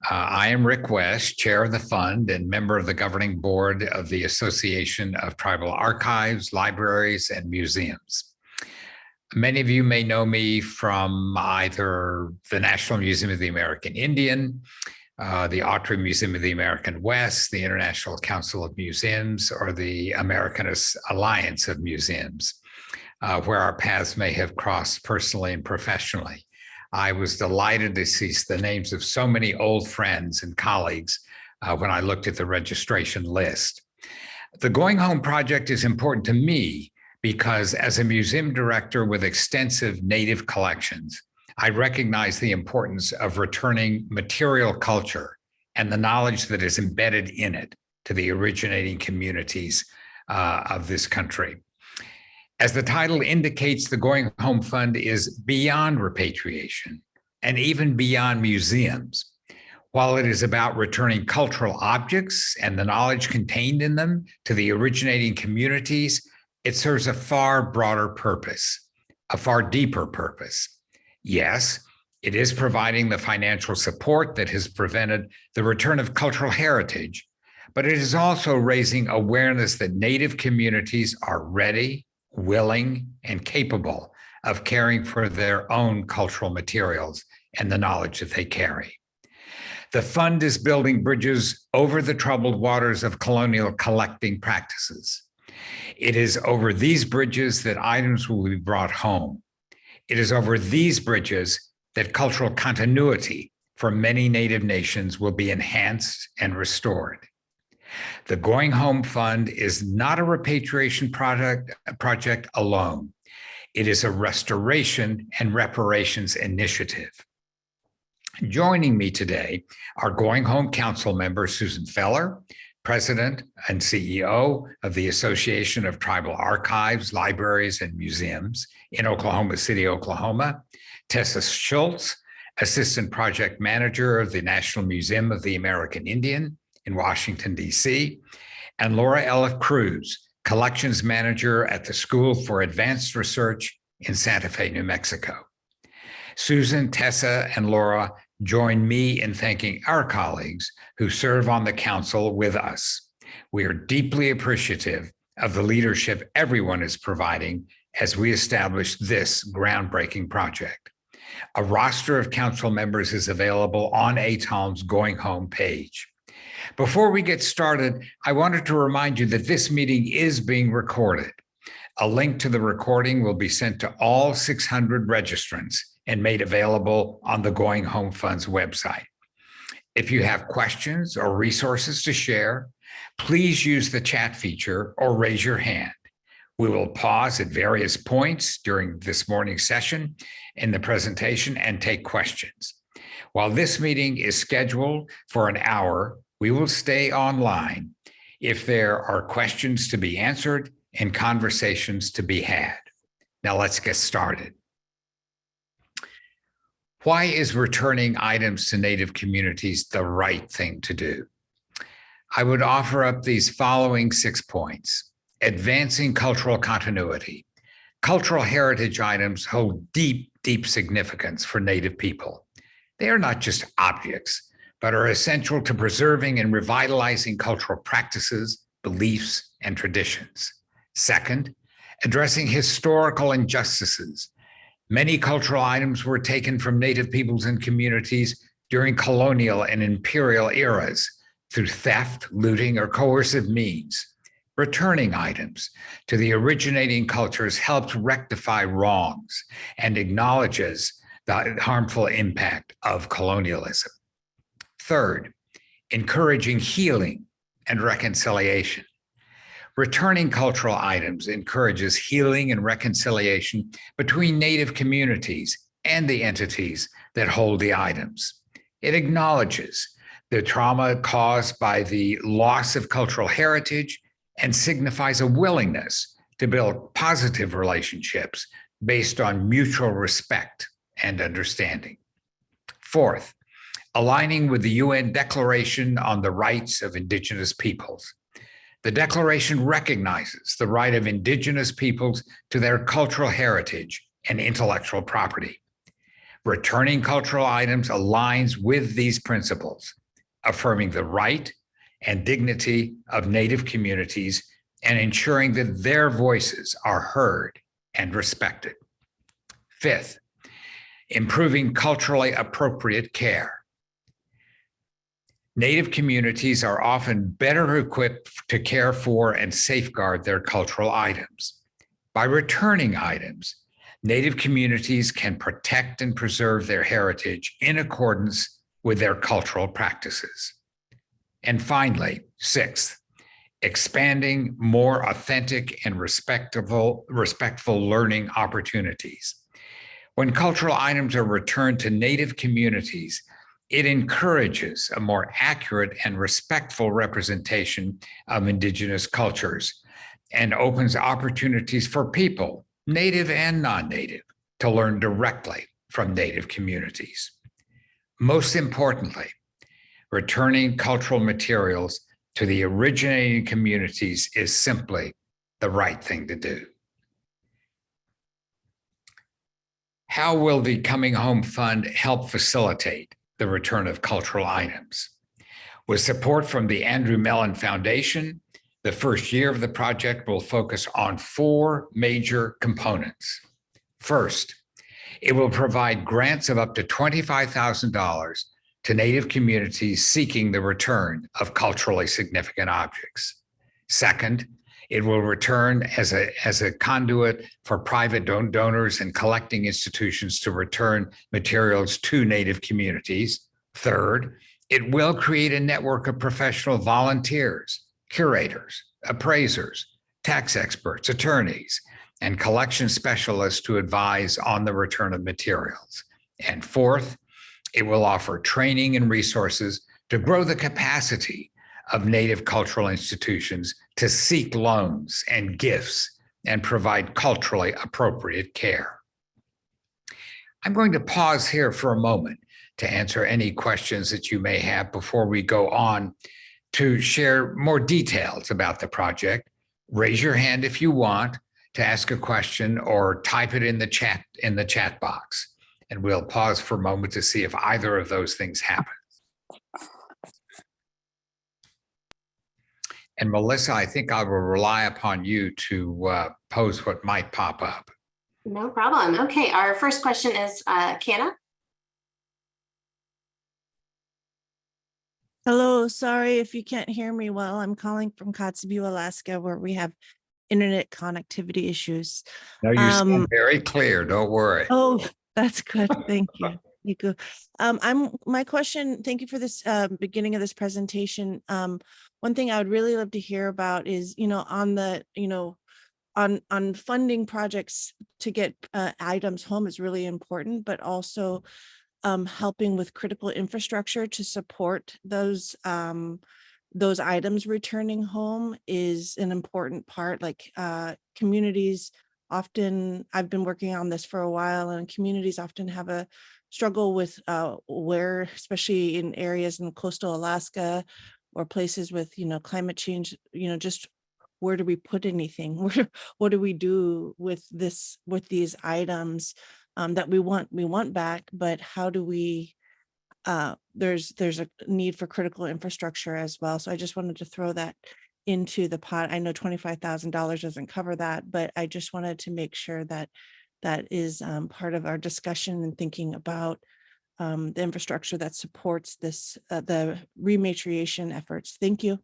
I am Rick West, chair of the fund and member of the governing board of the Association of Tribal Archives, Libraries, and Museums. Many of you may know me from either the National Museum of the American Indian, the Autry Museum of the American West, the International Council of Museums, or the American Alliance of Museums, where our paths may have crossed personally and professionally. I was delighted to see the names of so many old friends and colleagues when I looked at the registration list. The Going Home Project is important to me because as a museum director with extensive Native collections, I recognize the importance of returning material culture and the knowledge that is embedded in it to the originating communities of this country. As the title indicates, the Going Home Fund is beyond repatriation and even beyond museums. While it is about returning cultural objects and the knowledge contained in them to the originating communities, it serves a far broader purpose, a far deeper purpose. Yes, it is providing the financial support that has prevented the return of cultural heritage, but it is also raising awareness that Native communities are ready, willing, and capable of caring for their own cultural materials and the knowledge that they carry. The fund is building bridges over the troubled waters of colonial collecting practices. It is over these bridges that items will be brought home. It is over these bridges that cultural continuity for many Native nations will be enhanced and restored. The Going Home Fund is not a repatriation project alone. It is a restoration and reparations initiative. Joining me today are Going Home Council member Susan Feller, President and CEO of the Association of Tribal Archives, Libraries, and Museums in Oklahoma City, Oklahoma, Tessa Schultz, Assistant Project Manager of the National Museum of the American Indian in Washington, D.C., and Laura Ella Cruz, Collections Manager at the School for Advanced Research in Santa Fe, New Mexico. Susan, Tessa, and Laura join me in thanking our colleagues who serve on the council with us. We are deeply appreciative of the leadership everyone is providing as we establish this groundbreaking project. A roster of council members is available on ATALM's Going Home page. Before we get started, I wanted to remind you that this meeting is being recorded. A link to the recording will be sent to all 600 registrants and made available on the Going Home Fund's website. If you have questions or resources to share, please use the chat feature or raise your hand. We will pause at various points during this morning's session in the presentation and take questions. While this meeting is scheduled for an hour, we will stay online if there are questions to be answered and conversations to be had. Now let's get started. Why is returning items to Native communities the right thing to do? I would offer up these following 6 points. Advancing cultural continuity. Cultural heritage items hold deep, deep significance for Native people. They are not just objects, but are essential to preserving and revitalizing cultural practices, beliefs, and traditions. Second, addressing historical injustices. Many cultural items were taken from Native peoples and communities during colonial and imperial eras through theft, looting, or coercive means. Returning items to the originating cultures helped rectify wrongs and acknowledges the harmful impact of colonialism. Third, encouraging healing and reconciliation. Returning cultural items encourages healing and reconciliation between Native communities and the entities that hold the items. It acknowledges the trauma caused by the loss of cultural heritage and signifies a willingness to build positive relationships based on mutual respect and understanding. Fourth, aligning with the UN Declaration on the Rights of Indigenous Peoples. The Declaration recognizes the right of Indigenous peoples to their cultural heritage and intellectual property. Returning cultural items aligns with these principles, affirming the right and dignity of Native communities and ensuring that their voices are heard and respected. Fifth, improving culturally appropriate care. Native communities are often better equipped to care for and safeguard their cultural items. By returning items, Native communities can protect and preserve their heritage in accordance with their cultural practices. And finally, sixth, expanding more authentic and respectful learning opportunities. When cultural items are returned to Native communities, it encourages a more accurate and respectful representation of Indigenous cultures and opens opportunities for people, Native and non-Native, to learn directly from Native communities. Most importantly, returning cultural materials to the originating communities is simply the right thing to do. How will the Coming Home Fund help facilitate the return of cultural items? With support from the Andrew Mellon Foundation, the first year of the project will focus on 4 major components. First, it will provide grants of up to $25,000 to Native communities seeking the return of culturally significant objects. Second, it will return as a conduit for private donors and collecting institutions to return materials to Native communities. Third, it will create a network of professional volunteers, curators, appraisers, tax experts, attorneys, and collection specialists to advise on the return of materials. And fourth, it will offer training and resources to grow the capacity of Native cultural institutions to seek loans and gifts and provide culturally appropriate care. I'm going to pause here for a moment to answer any questions that you may have before we go on to share more details about the project. Raise your hand if you want to ask a question or type it in the chat box. And we'll pause for a moment to see if either of those things happen. And Melissa, I think I will rely upon you to pose what might pop up. No problem. Okay, our first question is Kiana. Hello, sorry if you can't hear me well. I'm calling from Kotzebue, Alaska, where we have internet connectivity issues. No, you sound very clear. Don't worry. Oh, that's good. Thank you. Thank you. My question, thank you for this beginning of this presentation. One thing I would really love to hear about is, on the, on funding projects to get items home is really important, but also helping with critical infrastructure to support those items returning home is an important part. Like communities often, I've been working on this for a while, and communities often have a struggle with where, especially in areas in coastal Alaska or places with, climate change, just where do we put anything? What do we do with these items that we want back, but how do we, there's a need for critical infrastructure as well. So I just wanted to throw that into the pot. I know $25,000 doesn't cover that, but I just wanted to make sure that that is part of our discussion and thinking about the infrastructure that supports this, the rematriation efforts. Thank you.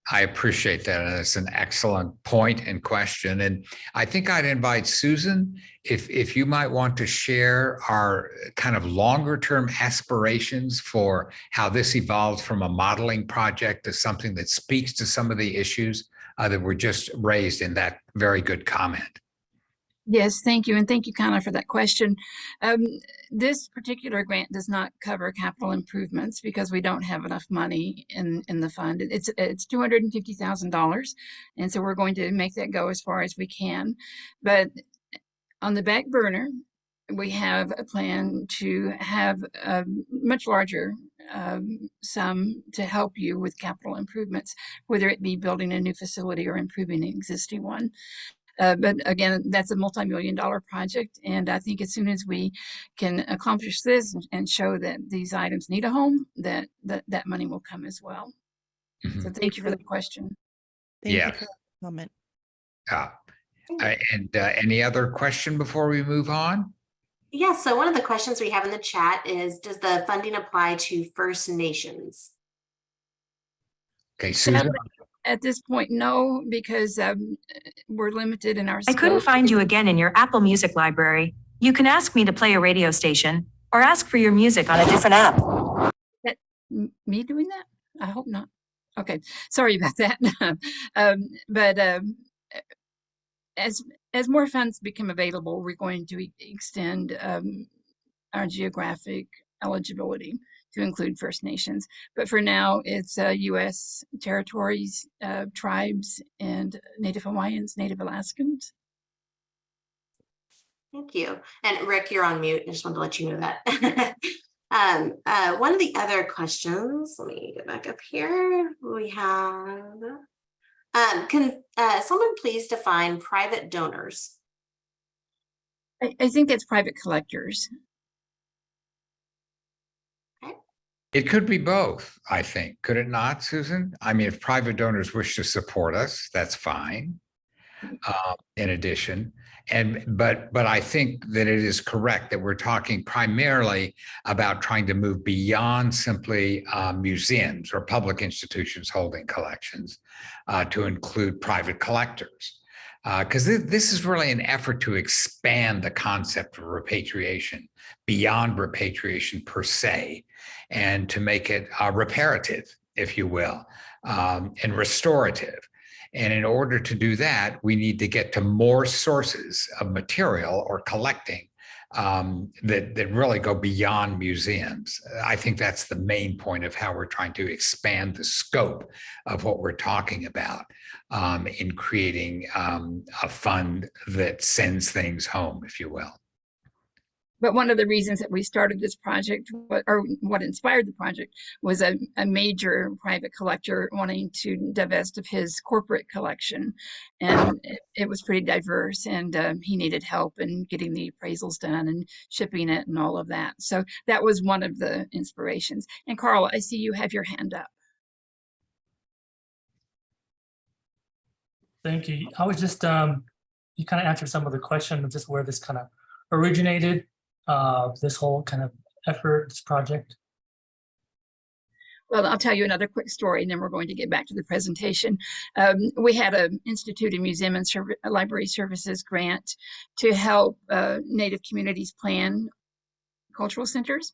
I appreciate that. And it's an excellent point and question. And I think I'd invite Susan, if you might want to share our kind of longer term aspirations for how this evolves from a modeling project to something that speaks to some of the issues that were just raised in that very good comment. Yes, thank you. And thank you, Connor, for that question. This particular grant does not cover capital improvements because we don't have enough money in the fund. It's $250,000. And so we're going to make that go as far as we can. But on the back burner, we have a plan to have a much larger sum to help you with capital improvements, whether it be building a new facility or improving an existing one. But again, that's a multi-million-dollar project. And I think as soon as we can accomplish this and show that these items need a home, that money will come as well. So Mhm. thank you for the question. Thank you Yeah. for that comment. And any other question before we move on? Yeah, so one of the questions we have in the chat is, does the funding apply to First Nations? Okay, Susan. Sadly, at this point, no, because we're limited in our I couldn't scope. find you again in your Apple Music library. You can ask me to play a radio station or ask for your music on a different app. Me doing that? I hope not. Okay, sorry about that. But as more funds become available, we're going to extend our geographic eligibility to include First Nations. But for now, it's U.S. territories, tribes, and Native Hawaiians, Native Alaskans. Thank you. And Rick, you're on mute. I just wanted to let you know that. One of the other questions, let me get back up here. We have, can someone please define private donors? I think that's private collectors. It could be both, I think. Could it not, Susan? I mean, if private donors wish to support us, that's fine. In addition, but I think that it is correct that we're talking primarily about trying to move beyond simply museums or public institutions holding collections to include private collectors. Because this is really an effort to expand the concept of repatriation beyond repatriation per se, and to make it reparative, if you will, and restorative. And in order to do that, we need to get to more sources of material or collecting that really go beyond museums. I think that's the main point of how we're trying to expand the scope of what we're talking about in creating a fund that sends things home, if you will. But one of the reasons that we started this project, or what inspired the project, was a major private collector wanting to divest of his corporate collection. And it was pretty diverse, and he needed help in getting the appraisals done and shipping it and all of that. So that was one of the inspirations. And Carl, I see you have your hand up. Thank you. I was just, you kind of answered some of the question of just where this kind of originated. This whole kind of effort, this project? Well, I'll tell you another quick story, and then we're going to get back to the presentation. We had an Institute of Museum and Library Services grant to help Native communities plan cultural centers.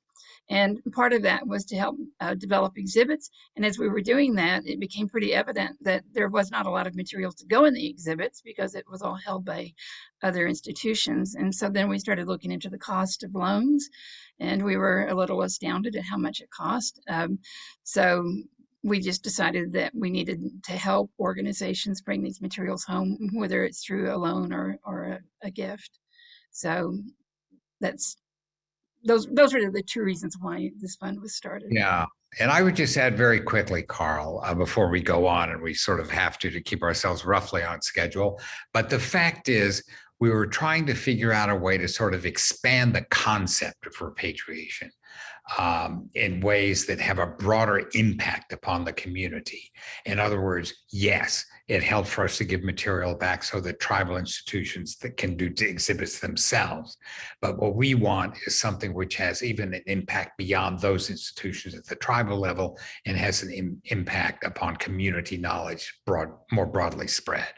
And part of that was to help develop exhibits. And as we were doing that, it became pretty evident that there was not a lot of material to go in the exhibits because it was all held by other institutions. And so then we started looking into the cost of loans, and we were a little astounded at how much it cost. So we just decided that we needed to help organizations bring these materials home, whether it's through a loan or a gift. So those are the two reasons why this fund was started. Yeah. And I would just add very quickly, Carl, before we go on, and we sort of have to keep ourselves roughly on schedule. But the fact is, we were trying to figure out a way to sort of expand the concept of repatriation in ways that have a broader impact upon the community. In other words, yes, it helped for us to give material back so that tribal institutions that can do exhibits themselves. But what we want is something which has even an impact beyond those institutions at the tribal level and has an impact upon community knowledge more broadly spread.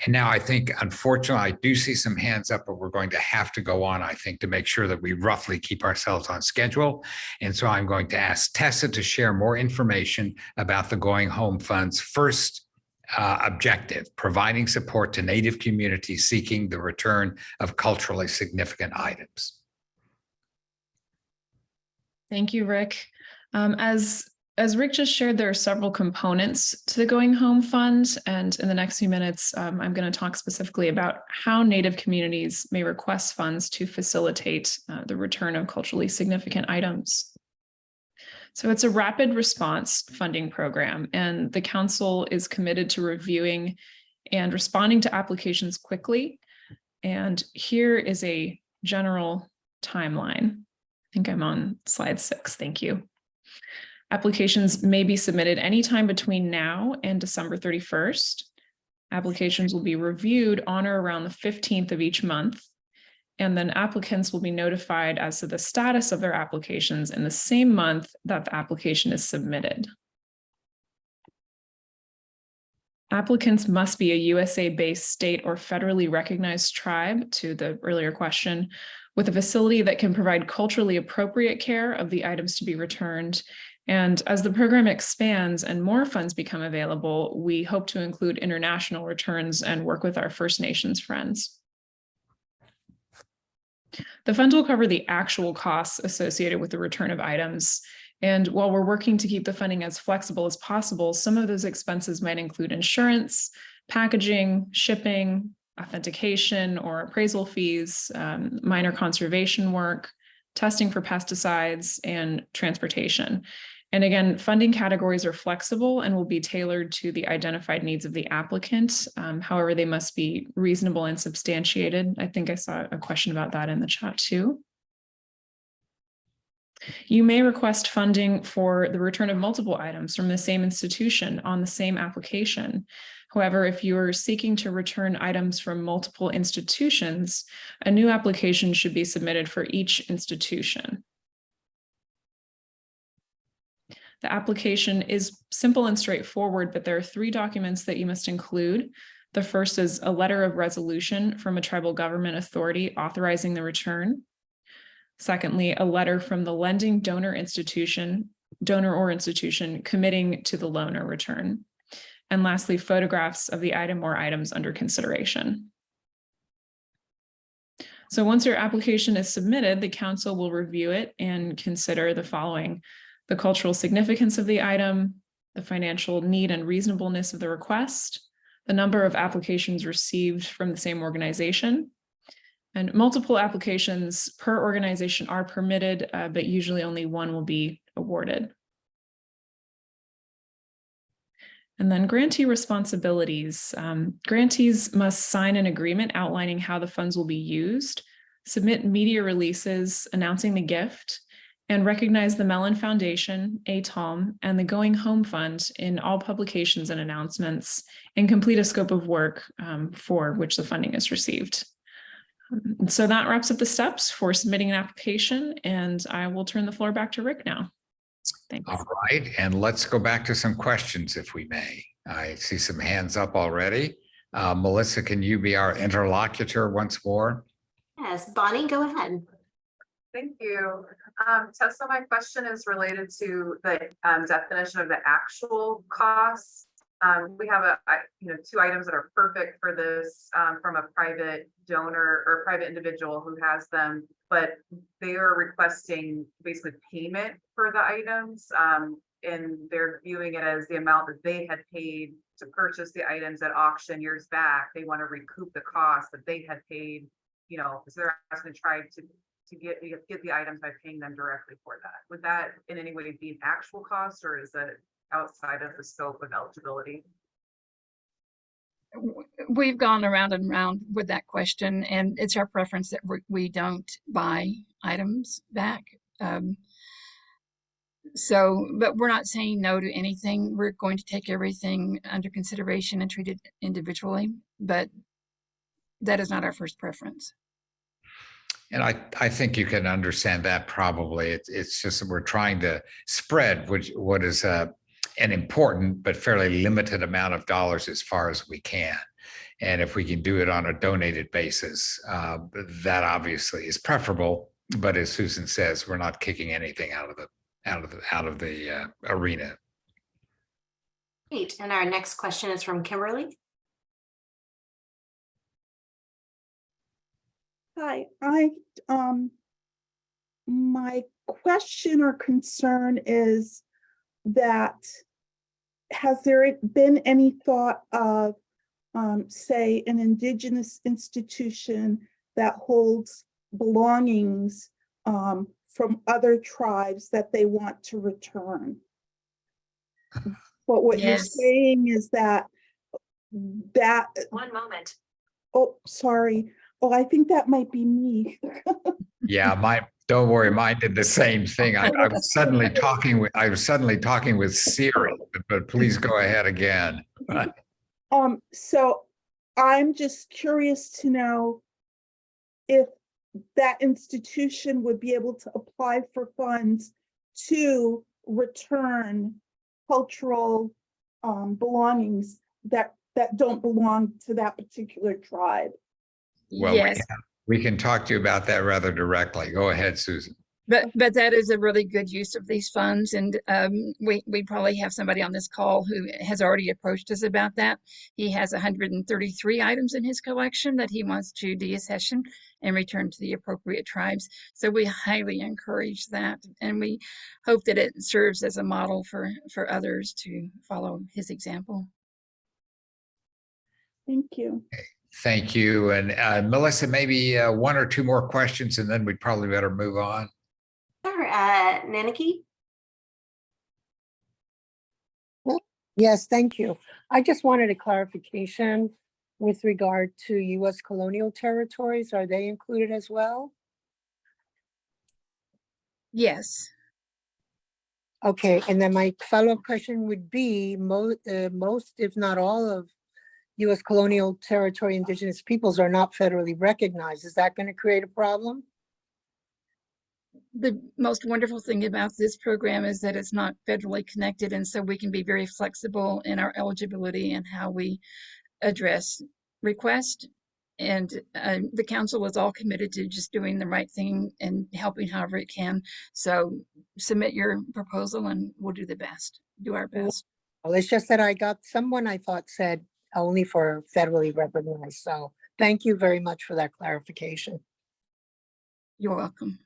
And now I think, unfortunately, I do see some hands up, but we're going to have to go on, I think, to make sure that we roughly keep ourselves on schedule. And so I'm going to ask Tessa to share more information about the Going Home Fund's first objective, providing support to Native communities seeking the return of culturally significant items. Thank you, Rick. As Rick just shared, there are several components to the Going Home Fund, and in the next few minutes, I'm going to talk specifically about how Native communities may request funds to facilitate the return of culturally significant items. So it's a rapid response funding program, and the Council is committed to reviewing and responding to applications quickly. And here is a general timeline. I think I'm on slide 6. Thank you. Applications may be submitted anytime between now and December 31st. Applications will be reviewed on or around the 15th of each month. And then applicants will be notified as to the status of their applications in the same month that the application is submitted. Applicants must be a USA-based state or federally recognized tribe, to the earlier question, with a facility that can provide culturally appropriate care of the items to be returned. And as the program expands and more funds become available, we hope to include international returns and work with our First Nations friends. The fund will cover the actual costs associated with the return of items. And while we're working to keep the funding as flexible as possible, some of those expenses might include insurance, packaging, shipping, authentication or appraisal fees, minor conservation work, testing for pesticides, and transportation. And again, funding categories are flexible and will be tailored to the identified needs of the applicant. However, they must be reasonable and substantiated. I think I saw a question about that in the chat too. You may request funding for the return of multiple items from the same institution on the same application. However, if you are seeking to return items from multiple institutions, a new application should be submitted for each institution. The application is simple and straightforward, but there are 3 documents that you must include. The first is a letter of resolution from a tribal government authority authorizing the return. Secondly, a letter from the lending donor or institution committing to the loan or return. And lastly, photographs of the item or items under consideration. So once your application is submitted, the council will review it and consider the following: the cultural significance of the item, the financial need and reasonableness of the request, the number of applications received from the same organization. And multiple applications per organization are permitted, but usually only one will be awarded. And then grantee responsibilities. Grantees must sign an agreement outlining how the funds will be used, submit media releases announcing the gift, and recognize the Mellon Foundation, ATOM, and the Going Home Fund in all publications and announcements, and complete a scope of work for which the funding is received. So that wraps up the steps for submitting an application, and I will turn the floor back to Rick now. Thanks. All right, and let's go back to some questions if we may. I see some hands up already. Melissa, can you be our interlocutor once more? Yes, Bonnie, go ahead. Thank you. So my question is related to the definition of the actual costs. We have 2 items that are perfect for this from a private donor or private individual who has them, but they are requesting basically payment for the items, and they're viewing it as the amount that they had paid to purchase the items at auction years back. They want to recoup the cost that they had paid, because they're asking to try to get the items by paying them directly for that. Would that in any way be an actual cost, or is it outside of the scope of eligibility? We've gone around and around with that question, and it's our preference that we don't buy items back. But we're not saying no to anything. We're going to take everything under consideration and treat it individually, but that is not our first preference. And I think you can understand that probably. It's just that we're trying to spread what is an important but fairly limited amount of dollars as far as we can. And if we can do it on a donated basis, that obviously is preferable. But as Susan says, we're not kicking anything out of the arena. Great. And our next question is from Kimberly. Hi, my question or concern is that has there been any thought of, say, an Indigenous institution that holds belongings from other tribes that they want to return? But what you're saying is that that, One moment. oh, sorry. Oh, I think that might be me. Yeah, don't worry, mine did the same thing. I was suddenly talking with Siri, but please go ahead again. So I'm just curious to know if that institution would be able to apply for funds to return cultural belongings that don't belong to that particular tribe. Well, Yes, we can talk to you about that rather directly. Go ahead, Susan. but that is a really good use of these funds, and we probably have somebody on this call who has already approached us about that. He has 133 items in his collection that he wants to deaccession and return to the appropriate tribes. So we highly encourage that, and we hope that it serves as a model for others to follow his example. Thank you. Thank you. And Melissa, maybe one or two more questions, and then we'd probably better move on. Sure, Nanaki? Yes, thank you. I just wanted a clarification with regard to U.S. colonial territories. Are they included as well? Yes. Okay, and then my follow-up question would be, most, if not all of U.S. colonial territory indigenous peoples are not federally recognized. Is that going to create a problem? The most wonderful thing about this program is that it's not federally connected, and so we can be very flexible in our eligibility and how we address request. And the council is all committed to just doing the right thing and helping however it can. So submit your proposal and we'll do our best. Well, it's just that I got someone I thought said only for federally recognized. So thank you very much for that clarification. You're welcome.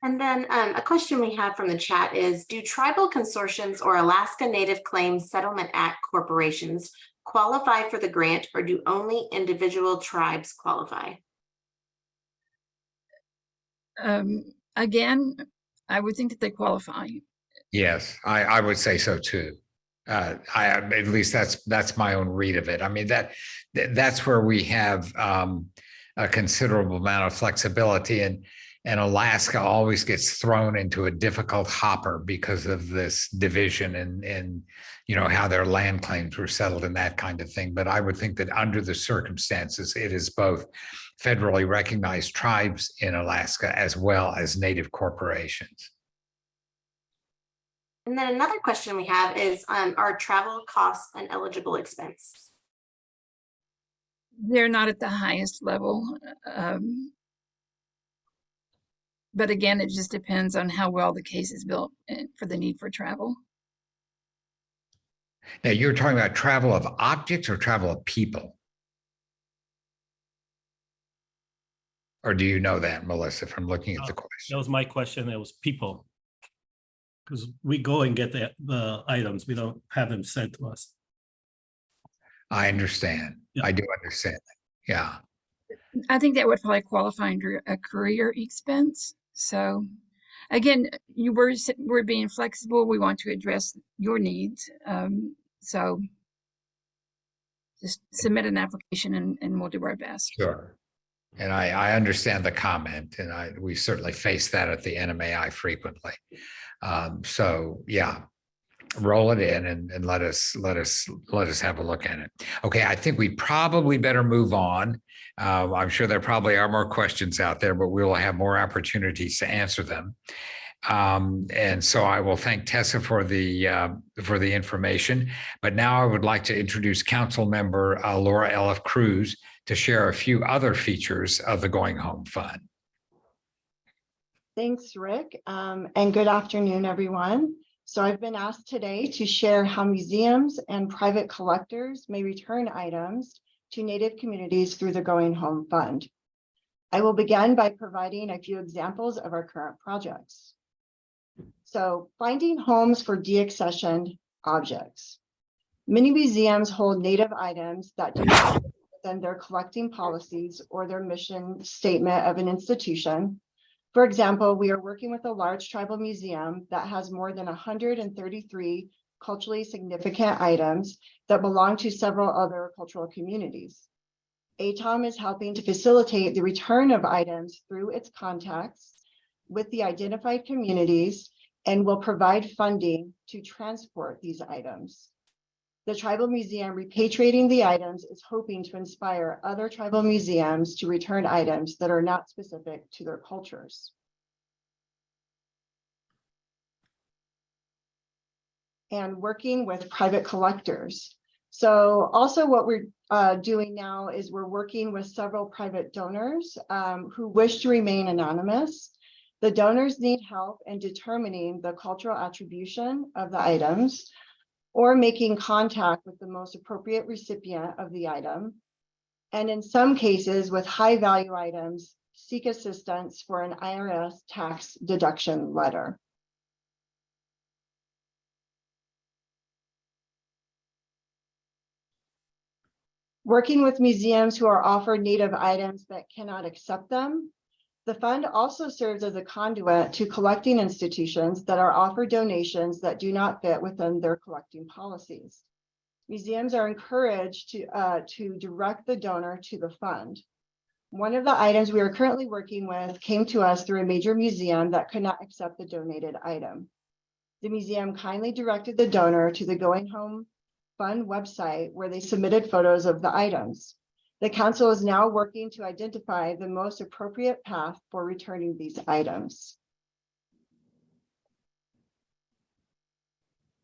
And then a question we have from the chat is, do tribal consortiums or Alaska Native Claims Settlement Act corporations qualify for the grant, or do only individual tribes qualify? Again, I would think that they qualify. Yes, I would say so too. At least that's my own read of it. I mean, that's where we have a considerable amount of flexibility, and Alaska always gets thrown into a difficult hopper because of this division and how their land claims were settled and that kind of thing. But I would think that under the circumstances, it is both federally recognized tribes in Alaska as well as Native corporations. And then another question we have is, are travel costs an eligible expense? They're not at the highest level. But again, it just depends on how well the case is built for the need for travel. Now, you're talking about travel of objects or travel of people? Or do you know that, Melissa, from looking at the question? That was my question. It was people. Because we go and get the items. We don't have them sent to us. I understand. Yeah. I do understand that. Yeah. I think that would probably qualify under a courier expense. So again, we're being flexible. We want to address your needs. So just submit an application and we'll do our best. Sure. And I understand the comment, and we certainly face that at the NMAI frequently. So yeah, roll it in and let us have a look at it. Okay, I think we probably better move on. I'm sure there probably are more questions out there, but we will have more opportunities to answer them. And so I will thank Tessa for the information. But now I would like to introduce Council Member Laura Elif Cruz to share a few other features of the Going Home Fund. Thanks, Rick, and good afternoon, everyone. So I've been asked today to share how museums and private collectors may return items to Native communities through the Going Home Fund. I will begin by providing a few examples of our current projects. So finding homes for deaccessioned objects. Many museums hold Native items that do not fit within their collecting policies or their mission statement of an institution. For example, we are working with a large tribal museum that has more than 133 culturally significant items that belong to several other cultural communities. ATOM is helping to facilitate the return of items through its contacts with the identified communities and will provide funding to transport these items. The Tribal Museum repatriating the items is hoping to inspire other tribal museums to return items that are not specific to their cultures. And working with private collectors. So also what we're doing now is we're working with several private donors who wish to remain anonymous. The donors need help in determining the cultural attribution of the items or making contact with the most appropriate recipient of the item. And in some cases with high value items, seek assistance for an IRS tax deduction letter. Working with museums who are offered Native items but cannot accept them. The fund also serves as a conduit to collecting institutions that are offered donations that do not fit within their collecting policies. Museums are encouraged to direct the donor to the fund. One of the items we are currently working with came to us through a major museum that could not accept the donated item. The museum kindly directed the donor to the Going Home Fund website where they submitted photos of the items. The council is now working to identify the most appropriate path for returning these items.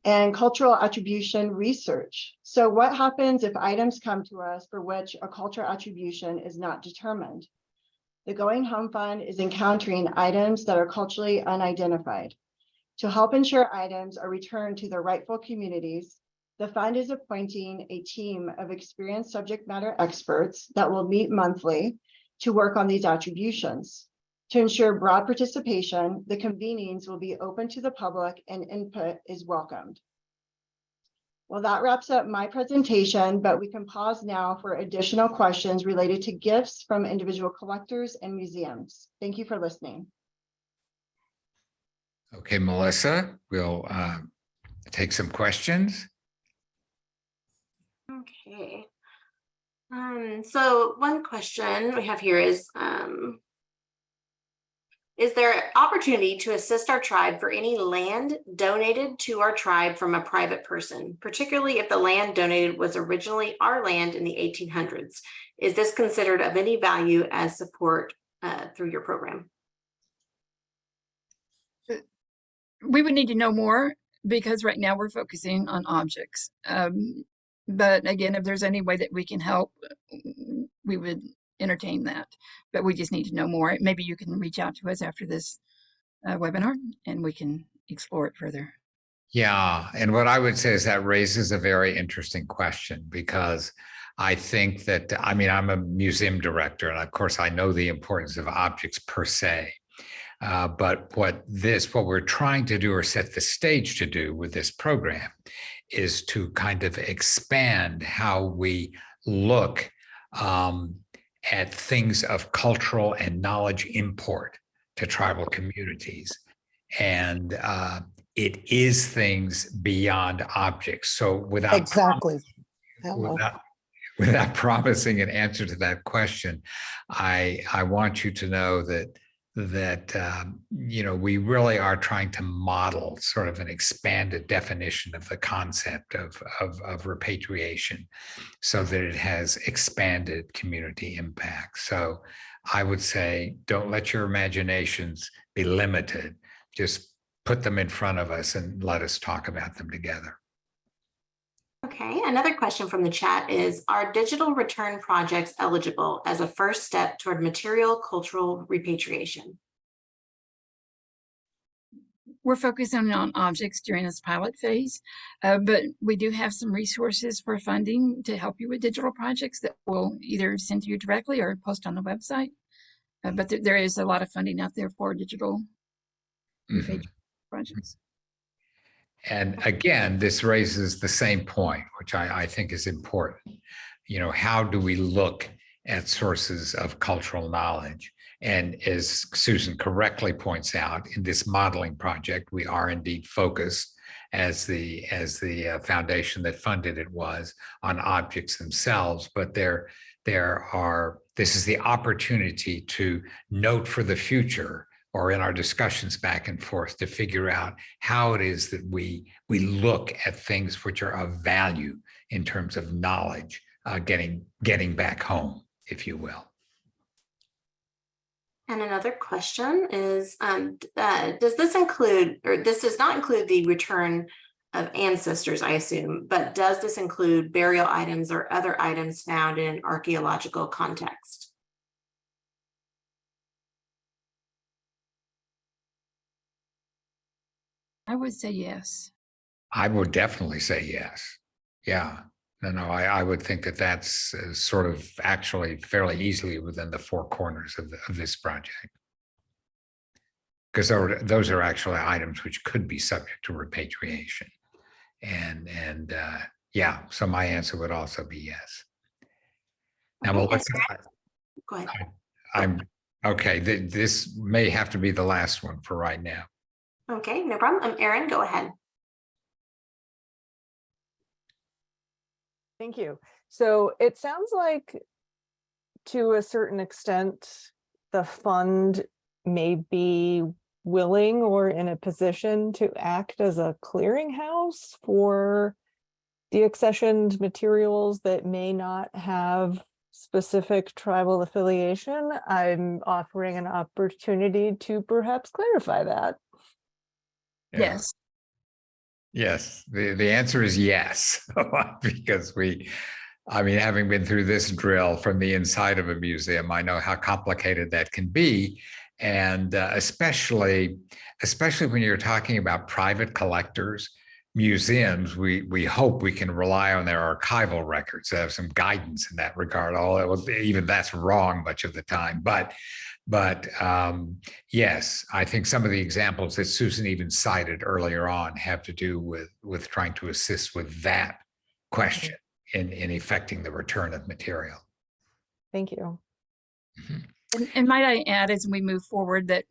And cultural attribution research. So what happens if items come to us for which a cultural attribution is not determined? The Going Home Fund is encountering items that are culturally unidentified. To help ensure items are returned to their rightful communities, the fund is appointing a team of experienced subject matter experts that will meet monthly to work on these attributions. To ensure broad participation, the convenings will be open to the public and input is welcomed. Well, that wraps up my presentation, but we can pause now for additional questions related to gifts from individual collectors and museums. Thank you for listening. Okay, Melissa, we'll take some questions. Okay. So one question we have here is there opportunity to assist our tribe for any land donated to our tribe from a private person, particularly if the land donated was originally our land in the 1800s? Is this considered of any value as support through your program? We would need to know more because right now we're focusing on objects. But again, if there's any way that we can help, we would entertain that. But we just need to know more. Maybe you can reach out to us after this webinar and we can explore it further. Yeah, and what I would say is that raises a very interesting question because I think that, I mean, I'm a museum director, and of course I know the importance of objects per se. But what we're trying to do or set the stage to do with this program is to kind of expand how we look at things of cultural and knowledge import to tribal communities. And it is things beyond objects. So without promising an answer to that question, I want you to know that you know, we really are trying to model sort of an expanded definition of the concept of repatriation so that it has expanded community impact. So I would say, don't let your imaginations be limited. Just put them in front of us and let us talk about them together. Okay, another question from the chat is, are digital return projects eligible as a first step toward material cultural repatriation? We're focusing on objects during this pilot phase, but we do have some resources for funding to help you with digital projects that we'll either send to you directly or post on the website. But there is a lot of funding out there for digital projects. And again, this raises the same point, which I think is important. You know, how do we look at sources of cultural knowledge? And as Susan correctly points out, in this modeling project, we are indeed focused as the foundation that funded it was on objects themselves, but this is the opportunity to note for the future, or in our discussions back and forth, to figure out how it is that we look at things which are of value in terms of knowledge, getting back home, if you will. And another question is, does this include, or this does not include the return of ancestors, I assume, but does this include burial items or other items found in an archaeological context? I would say yes. I would definitely say yes. Yeah. No, I would think that that's sort of actually fairly easily within the four corners of this project. Because those are actually items which could be subject to repatriation. And yeah, so my answer would also be yes. Now, Melissa, Go ahead. I'm okay. This may have to be the last one for right now. Okay, no problem. Erin, go ahead. Thank you. So it sounds like, to a certain extent, the fund may be willing or in a position to act as a clearinghouse for deaccessioned materials that may not have specific tribal affiliation. I'm offering an opportunity to perhaps clarify that. Yeah. Yes. Yes, the answer is yes, because I mean, having been through this drill from the inside of a museum, I know how complicated that can be. And especially when you're talking about private collectors, museums, we hope we can rely on their archival records to have some guidance in that regard. Although even that's wrong much of the time. But yes, I think some of the examples that Susan even cited earlier on have to do with trying to assist with that question in effecting the return of material. Thank you. Mm-hmm. And might I add, as we move forward, that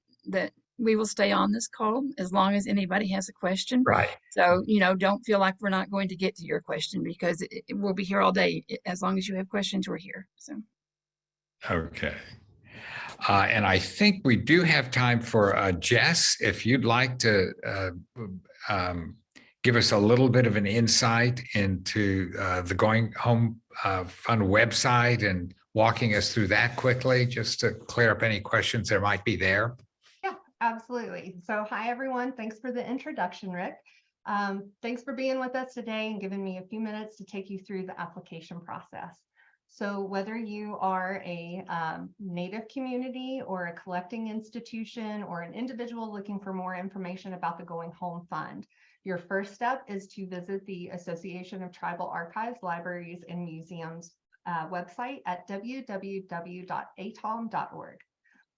we will stay on this call as long as anybody has a question. Right. So, don't feel like we're not going to get to your question, because we'll be here all day. As long as you have questions, we're here. So. Okay. And I think we do have time for Jess, if you'd like to give us a little bit of an insight into the Going Home Fund website and walking us through that quickly, just to clear up any questions there might be there. Yeah, absolutely. So hi, everyone. Thanks for the introduction, Rick. Thanks for being with us today and giving me a few minutes to take you through the application process. So whether you are a Native community or a collecting institution or an individual looking for more information about the Going Home Fund, your first step is to visit the Association of Tribal Archives, Libraries, and Museums website at www.atom.org.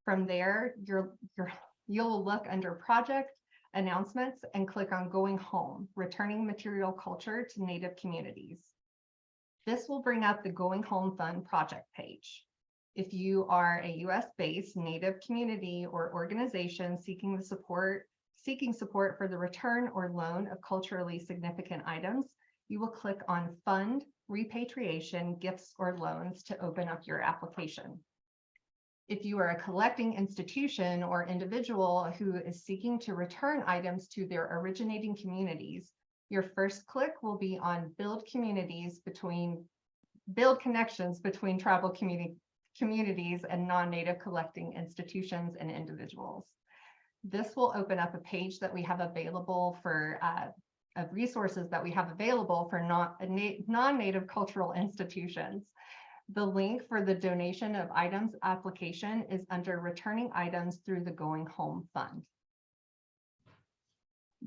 From there, you'll look under Project Announcements and click on Going Home, Returning Material Culture to Native Communities. This will bring up the Going Home Fund project page. If you are a US-based Native community or organization seeking support for the return or loan of culturally significant items, you will click on Fund, Repatriation, Gifts, or Loans to open up your application. If you are a collecting institution or individual who is seeking to return items to their originating communities, your first click will be on build connections between tribal communities and non-Native collecting institutions and individuals. This will open up a page that we have available for of resources that we have available for non-Native cultural institutions. The link for the donation of items application is under returning items through the Going Home Fund.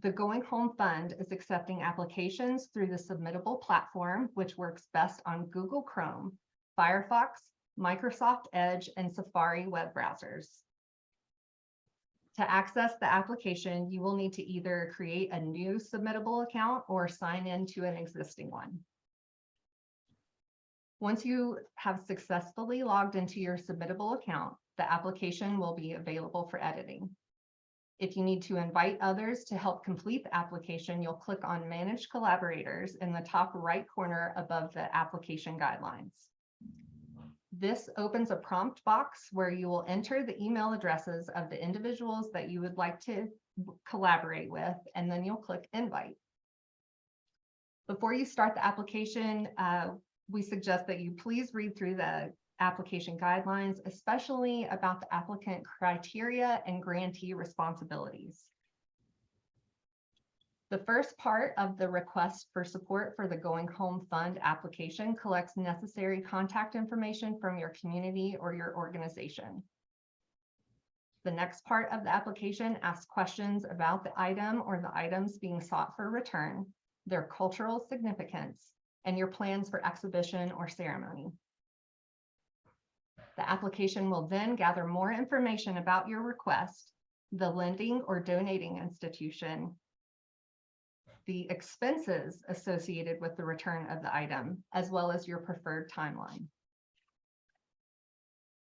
The Going Home Fund is accepting applications through the Submittable platform, which works best on Google Chrome, Firefox, Microsoft Edge, and Safari web browsers. To access the application, you will need to either create a new Submittable account or sign into an existing one. Once you have successfully logged into your Submittable account, the application will be available for editing. If you need to invite others to help complete the application, you'll click on Manage Collaborators in the top right corner above the application guidelines. This opens a prompt box where you will enter the email addresses of the individuals that you would like to collaborate with, and then you'll click Invite. Before you start the application, we suggest that you please read through the application guidelines, especially about the applicant criteria and grantee responsibilities. The first part of the request for support for the Going Home Fund application collects necessary contact information from your community or your organization. The next part of the application asks questions about the item or the items being sought for return, their cultural significance, and your plans for exhibition or ceremony. The application will then gather more information about your request, the lending or donating institution, the expenses associated with the return of the item, as well as your preferred timeline.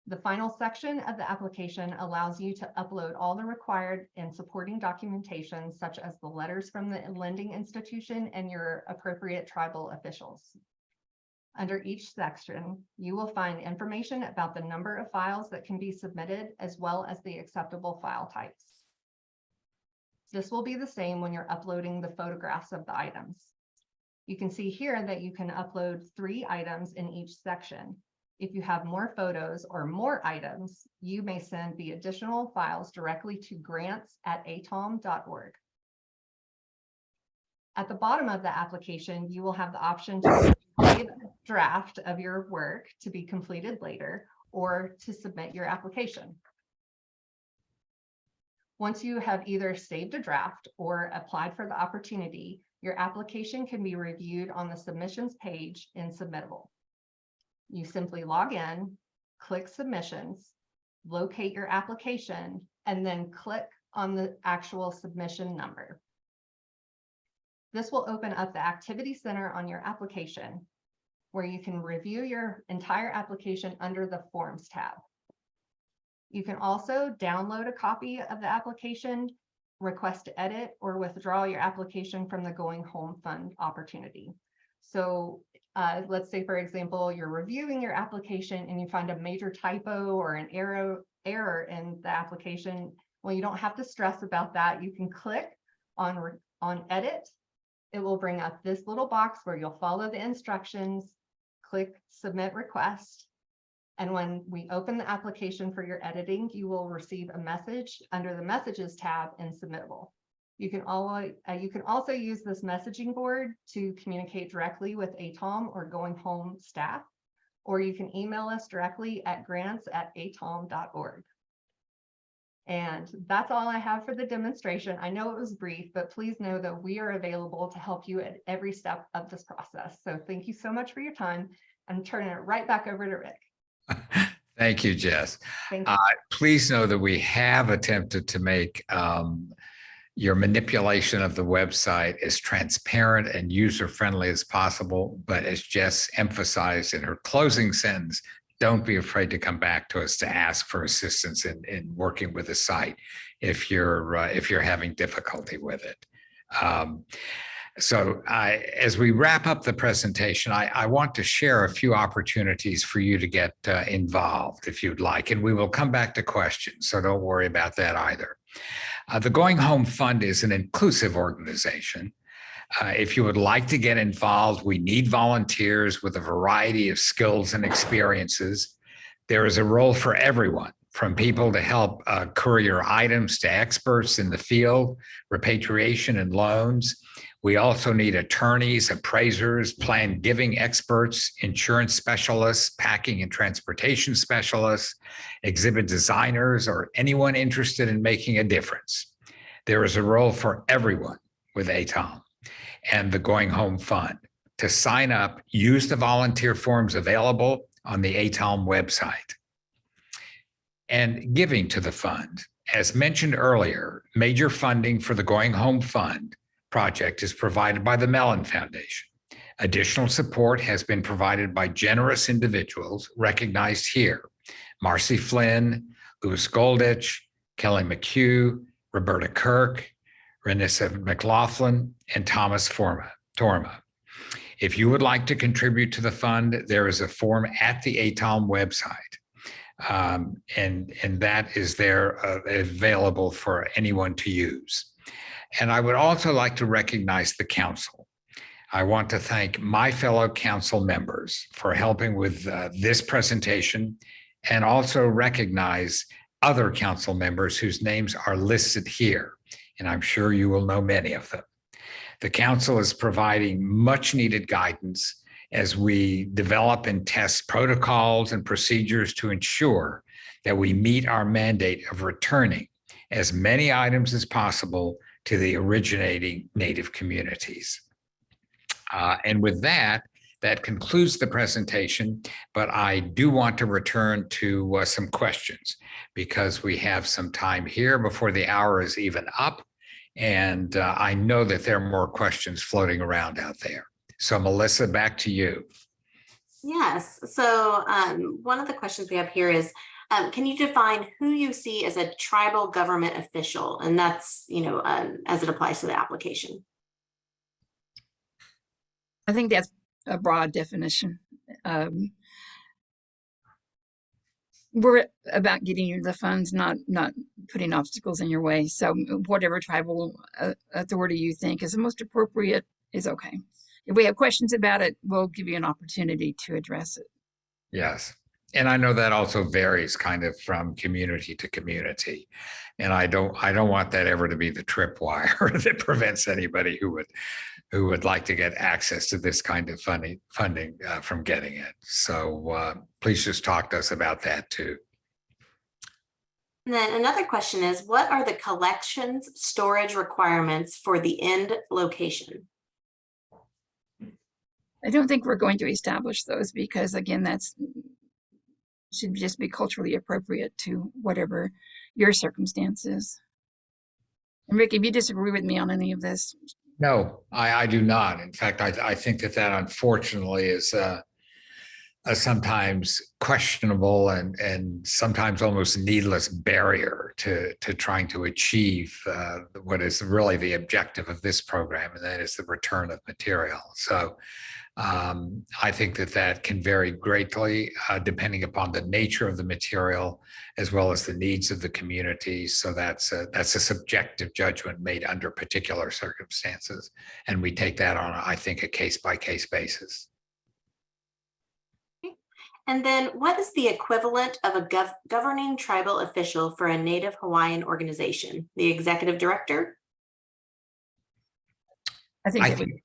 The final section of the application allows you to upload all the required and supporting documentation, such as the letters from the lending institution and your appropriate tribal officials. Under each section, you will find information about the number of files that can be submitted, as well as the acceptable file types. This will be the same when you're uploading the photographs of the items. You can see here that you can upload 3 items in each section. If you have more photos or more items, you may send the additional files directly to grants@atalm.org. At the bottom of the application, you will have the option to save a draft of your work to be completed later or to submit your application. Once you have either saved a draft or applied for the opportunity, your application can be reviewed on the submissions page in Submittable. You simply log in, click Submissions, locate your application, and then click on the actual submission number. This will open up the Activity Center on your application, where you can review your entire application under the Forms tab. You can also download a copy of the application, request to edit, or withdraw your application from the Going Home Fund opportunity. So let's say, for example, you're reviewing your application and you find a major typo or an error in the application. Well, you don't have to stress about that. You can click on Edit. It will bring up this little box where you'll follow the instructions, click Submit Request. And when we open the application for your editing, you will receive a message under the Messages tab in Submittable. You can also use this messaging board to communicate directly with ATALM or Going Home staff, or you can email us directly at grants@atalm.org. And that's all I have for the demonstration. I know it was brief, but please know that we are available to help you at every step of this process. So thank you so much for your time. I'm turning it right back over to Rick. Thank you, Jess. Thank you. Please know that we have attempted to make your manipulation of the website as transparent and user-friendly as possible. But as Jess emphasized in her closing sentence, don't be afraid to come back to us to ask for assistance in working with the site if you're having difficulty with it. So as we wrap up the presentation, I want to share a few opportunities for you to get involved if you'd like, and we will come back to questions, so don't worry about that either. The Going Home Fund is an inclusive organization. If you would like to get involved, we need volunteers with a variety of skills and experiences. There is a role for everyone, from people to help courier items to experts in the field, repatriation and loans. We also need attorneys, appraisers, planned giving experts, insurance specialists, packing and transportation specialists, exhibit designers, or anyone interested in making a difference. There is a role for everyone with ATALM and the Going Home Fund. To sign up, use the volunteer forms available on the ATALM website. And giving to the fund. As mentioned earlier, major funding for the Going Home Fund project is provided by the Mellon Foundation. Additional support has been provided by generous individuals recognized here: Marcy Flynn, Louis Goldich, Kelly McHugh, Roberta Kirk, Renissa McLaughlin, and Thomas Torma. If you would like to contribute to the fund, there is a form at the ATALM website. And that is there available for anyone to use. And I would also like to recognize the council. I want to thank my fellow council members for helping with this presentation, and also recognize other council members whose names are listed here. And I'm sure you will know many of them. The council is providing much needed guidance as we develop and test protocols and procedures to ensure that we meet our mandate of returning as many items as possible to the originating Native communities. And with that, that concludes the presentation, but I do want to return to some questions, because we have some time here before the hour is even up. And I know that there are more questions floating around out there. So Melissa, back to you. Yes. So one of the questions we have here is, can you define who you see as a tribal government official? And that's, as it applies to the application. I think that's a broad definition. We're about getting you the funds, not putting obstacles in your way. So whatever tribal authority you think is the most appropriate is okay. If we have questions about it, we'll give you an opportunity to address it. Yes. And I know that also varies kind of from community to community. And I don't want that ever to be the tripwire that prevents anybody who would like to get access to this kind of funding from getting it. So please just talk to us about that too. And then another question is, what are the collections storage requirements for the end location? I don't think we're going to establish those, because again, should just be culturally appropriate to whatever your circumstances. And Rick, if you disagree with me on any of this. No, I do not. In fact, I think that unfortunately is a sometimes questionable and sometimes almost needless barrier to trying to achieve what is really the objective of this program, and that is the return of material. So I think that can vary greatly depending upon the nature of the material as well as the needs of the community. So that's a subjective judgment made under particular circumstances, and we take that on, I think, a case-by-case basis. And then what is the equivalent of a governing tribal official for a Native Hawaiian organization? The executive director? I think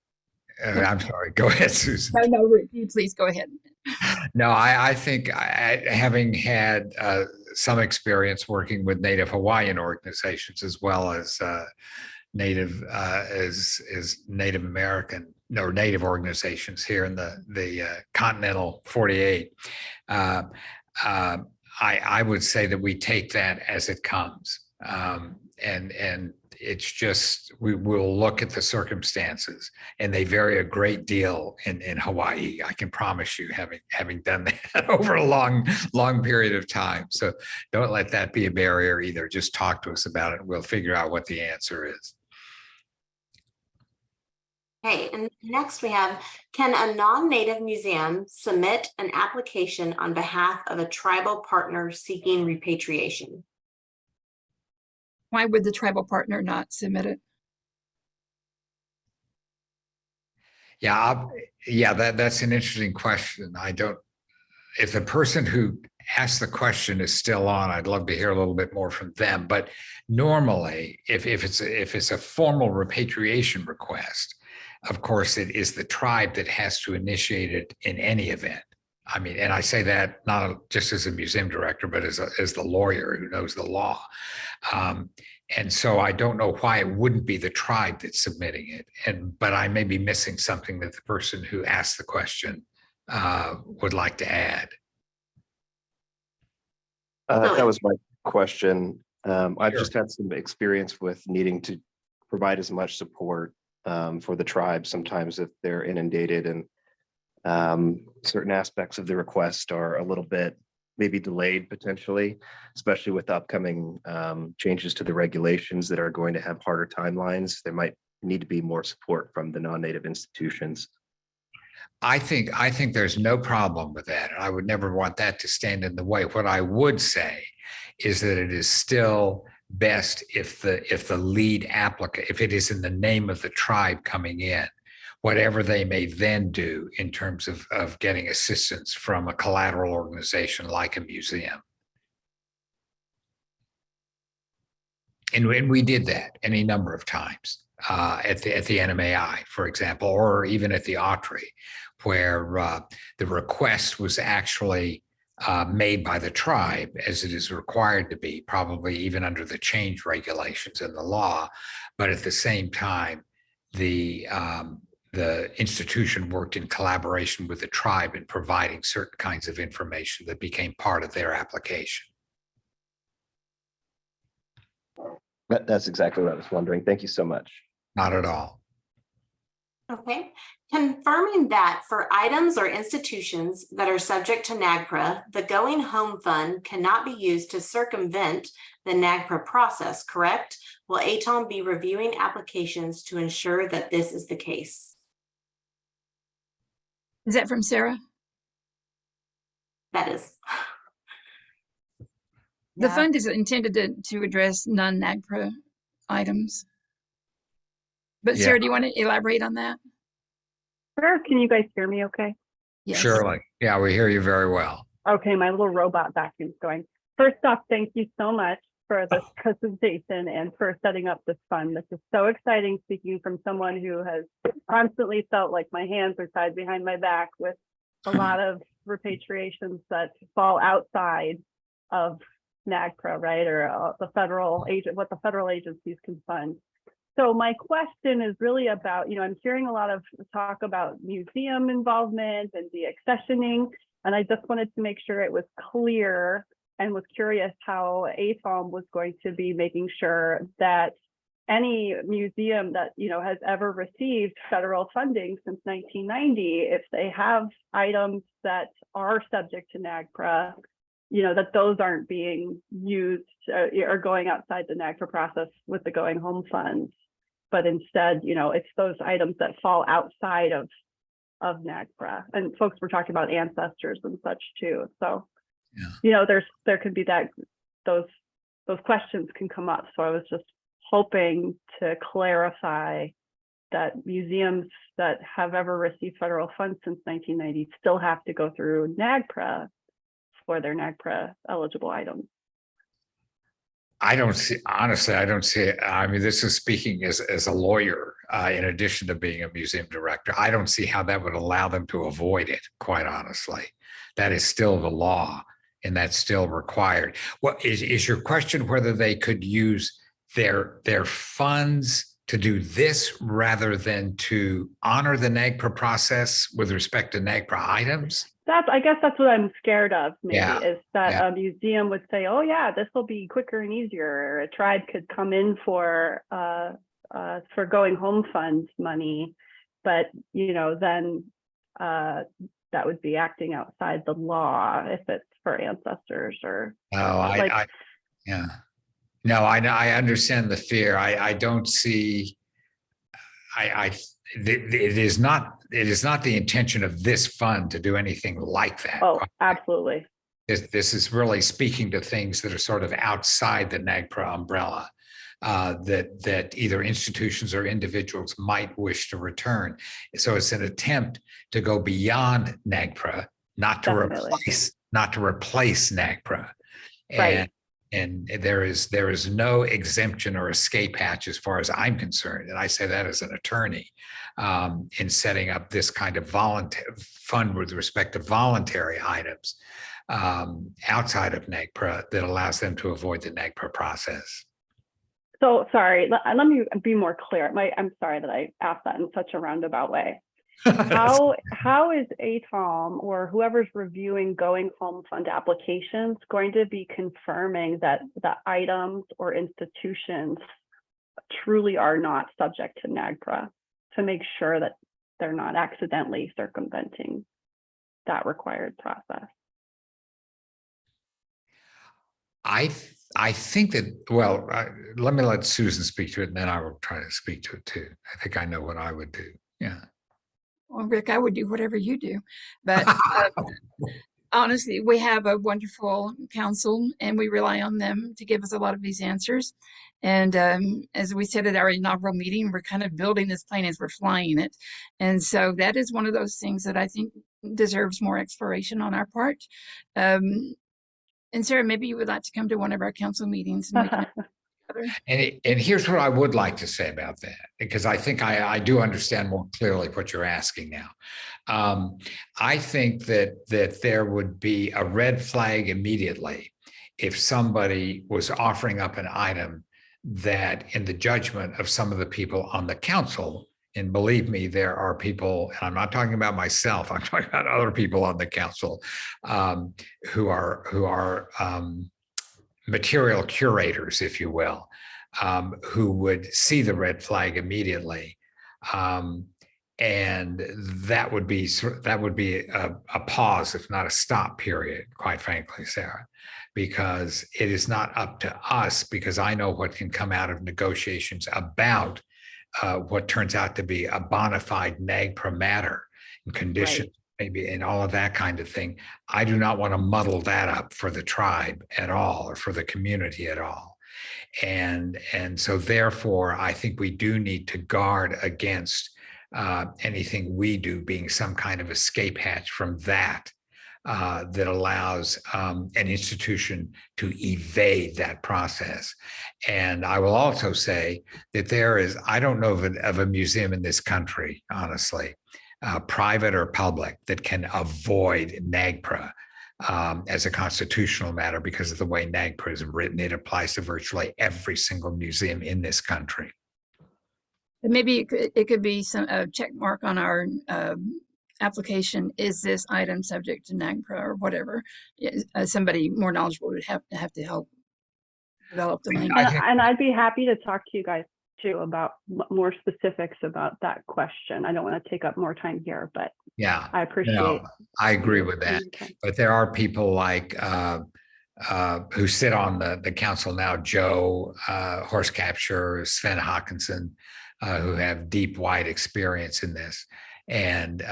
I'm sorry, go ahead, Susan. No, Rick, you please go ahead. No, I think having had some experience working with Native Hawaiian organizations as well as Native American or Native organizations here in the continental 48, I would say that we take that as it comes, and it's just we will look at the circumstances, and they vary a great deal in Hawaii. I can promise you, having done that over a long period of time. So don't let that be a barrier either. Just talk to us about it, and we'll figure out what the answer is. Okay, and next we have, can a non-Native museum submit an application on behalf of a tribal partner seeking repatriation? Why would the tribal partner not submit it? Yeah, that's an interesting question. If the person who asked the question is still on, I'd love to hear a little bit more from them. But normally, if it's a formal repatriation request, of course, it is the tribe that has to initiate it in any event. I mean, and I say that not just as a museum director, but as the lawyer who knows the law. And so I don't know why it wouldn't be the tribe that's submitting it. But I may be missing something that the person who asked the question would like to add. That was my question. I've just had some experience with needing to provide as much support for the tribe sometimes if they're inundated and certain aspects of the request are a little bit maybe delayed potentially, especially with upcoming changes to the regulations that are going to have harder timelines. There might need to be more support from the non-native institutions. I think there's no problem with that. I would never want that to stand in the way. What I would say is that it is still best if the lead applicant, if it is in the name of the tribe coming in, whatever they may then do in terms of getting assistance from a collateral organization like a museum. And we did that any number of times at the NMAI, for example, or even at the Autry, where the request was actually made by the tribe, as it is required to be, probably even under the change regulations in the law. But at the same time, the institution worked in collaboration with the tribe in providing certain kinds of information that became part of their application. That's exactly what I was wondering. Thank you so much. Not at all. Okay, confirming that for items or institutions that are subject to NAGPRA, the Going Home Fund cannot be used to circumvent the NAGPRA process, correct? Will ATOM be reviewing applications to ensure that this is the case? Is that from Sarah? That is. The fund is intended to address non-NAGPRA items. But Yeah. Sarah, do you want to elaborate on that? Sure. Can you guys hear me okay? Yes. Surely. Yeah, we hear you very well. Okay, my little robot vacuum's going. First off, thank you so much for this presentation and for setting up this fund. This is so exciting, speaking from someone who has constantly felt like my hands are tied behind my back with a lot of repatriations that fall outside of NAGPRA, right? Or the federal agent, what the federal agencies can fund. So my question is really about, I'm hearing a lot of talk about museum involvement and deaccessioning, and I just wanted to make sure it was clear and was curious how ATOM was going to be making sure that any museum that, has ever received federal funding since 1990, if they have items that are subject to NAGPRA, that those aren't being used or going outside the NAGPRA process with the Going Home funds, but instead, it's those items that fall outside of NAGPRA. And folks were talking about ancestors and such too. So, there could be those questions can come up. So I was just hoping to clarify that museums that have ever received federal funds since 1990 still have to go through NAGPRA for their NAGPRA eligible items. I don't see it. I mean, this is speaking as a lawyer, in addition to being a museum director. I don't see how that would allow them to avoid it, quite honestly. That is still the law, and that's still required. What is your question, whether they could use their funds to do this rather than to honor the NAGPRA process with respect to NAGPRA items? I guess that's what I'm scared of, maybe, is that Yeah. a museum would say, oh yeah, this will be quicker and easier. Or a tribe could come in for Going Home Fund money, but then that would be acting outside the law if it's for ancestors or. No, I understand the fear. I don't see. It is not the intention of this fund to do anything like that. Oh, absolutely. This is really speaking to things that are sort of outside the NAGPRA umbrella, that either institutions or individuals might wish to return. So it's an attempt to go beyond NAGPRA, not to replace NAGPRA. Right. And there is no exemption or escape hatch as far as I'm concerned. And I say that as an attorney, in setting up this kind of fund with respect to voluntary items outside of NAGPRA that allows them to avoid the NAGPRA process. So sorry, let me be more clear. I'm sorry that I asked that in such a roundabout way. How is ATOM or whoever's reviewing Going Home Fund applications going to be confirming that the items or institutions truly are not subject to NAGPRA, to make sure that they're not accidentally circumventing that required process? I think that, well, let me let Susan speak to it and then I will try to speak to it too. I think I know what I would do. Yeah. Well, Rick, I would do whatever you do, but honestly, we have a wonderful council and we rely on them to give us a lot of these answers. And as we said at our inaugural meeting, we're kind of building this plane as we're flying it. And so that is one of those things that I think deserves more exploration on our part. And Sarah, maybe you would like to come to one of our council meetings. And we can And here's what I would like to say about that, because I think I do understand more clearly what you're asking now. I think that there would be a red flag immediately if somebody was offering up an item that, in the judgment of some of the people on the council, and believe me, there are people, and I'm not talking about myself, I'm talking about other people on the council who are material curators, if you will, who would see the red flag immediately. And that would be a pause, if not a stop period, quite frankly, Sarah, because it is not up to us, because I know what can come out of negotiations about what turns out to be a bona fide NAGPRA matter and conditions, maybe, and all of that kind of thing. I do not want to muddle that up for the tribe at all, or for the community at all. And so therefore, I think we do need to guard against anything we do being some kind of escape hatch from that, that allows an institution to evade that process. And I will also say that there is, I don't know of a museum in this country, honestly, private or public, that can avoid NAGPRA as a constitutional matter, because of the way NAGPRA is written. It applies to virtually every single museum in this country. maybe it could be some check mark on our application. Is this item subject to NAGPRA or whatever? Somebody more knowledgeable would have to help develop the language. And I'd be happy to talk to you guys too about more specifics about that question. I don't want to take up more time here, but yeah, I appreciate. I agree with that. But there are people like who sit on the council now, Joe Horse Capture, Sven Hawkinson, who have deep, wide experience in this, and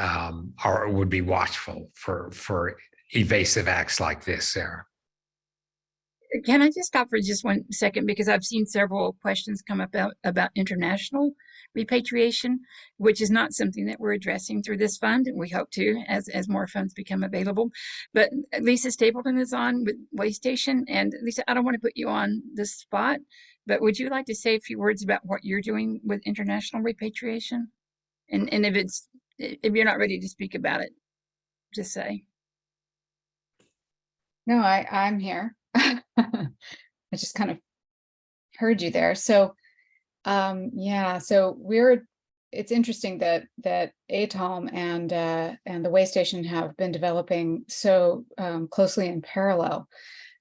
would be watchful for evasive acts like this, Sarah. Can I just stop for just 1 second? Because I've seen several questions come up about international repatriation, which is not something that we're addressing through this fund. And we hope to, as more funds become available. But Lisa Stapleton is on with Waystation. And Lisa, I don't want to put you on the spot, but would you like to say a few words about what you're doing with international repatriation? And if you're not ready to speak about it, just say. No, I'm here. I just kind of heard you there. So yeah, so it's interesting that ATOM and the Waystation have been developing so closely in parallel.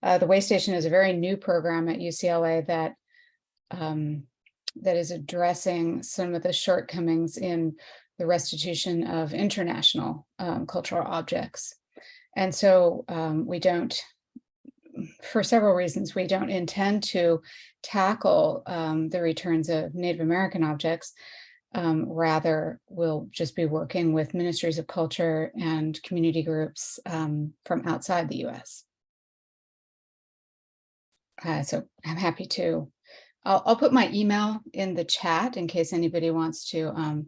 The Waystation is a very new program at UCLA that is addressing some of the shortcomings in the restitution of international cultural objects. And so we don't, for several reasons, we don't intend to tackle the returns of Native American objects. Rather, we'll just be working with ministries of culture and community groups from outside the US. So I'm happy to, I'll put my email in the chat in case anybody wants to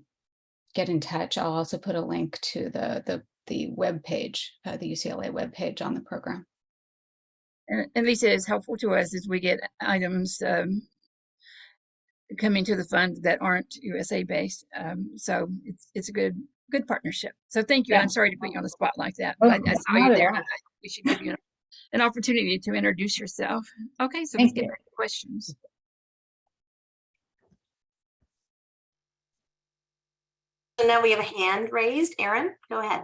get in touch. I'll also put a link to the webpage, the UCLA webpage on the program. And Lisa, is helpful to us as we get items coming to the fund that aren't USA based. So it's a good partnership. So thank you. Yeah. I'm sorry to put you on the spot like that. I saw you there. We should give you an opportunity to introduce yourself. Okay, so let's get back to questions. So now we have a hand raised. Aaron, go ahead.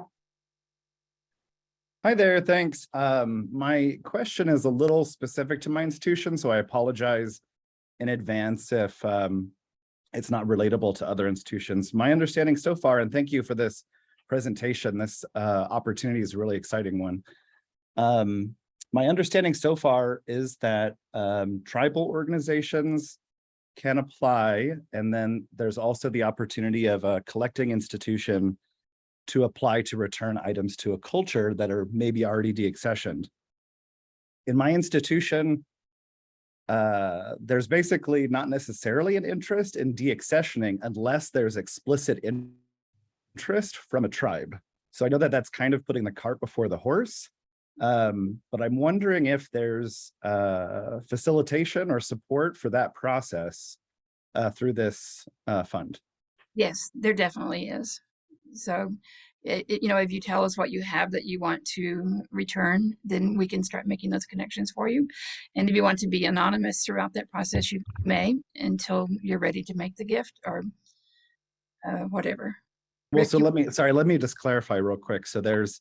Hi there, thanks. My question is a little specific to my institution, so I apologize in advance if it's not relatable to other institutions. My understanding so far, and thank you for this presentation, this opportunity is a really exciting one. My understanding so far is that tribal organizations can apply, and then there's also the opportunity of a collecting institution to apply to return items to a culture that are maybe already deaccessioned. In my institution, there's basically not necessarily an interest in deaccessioning unless there's explicit interest from a tribe. So I know that that's kind of putting the cart before the horse, but I'm wondering if there's facilitation or support for that process through this fund. Yes, there definitely is. So, if you tell us what you have that you want to return, then we can start making those connections for you. And if you want to be anonymous throughout that process, you may until you're ready to make the gift or whatever. Well, Rick, so let me just clarify real quick. So there's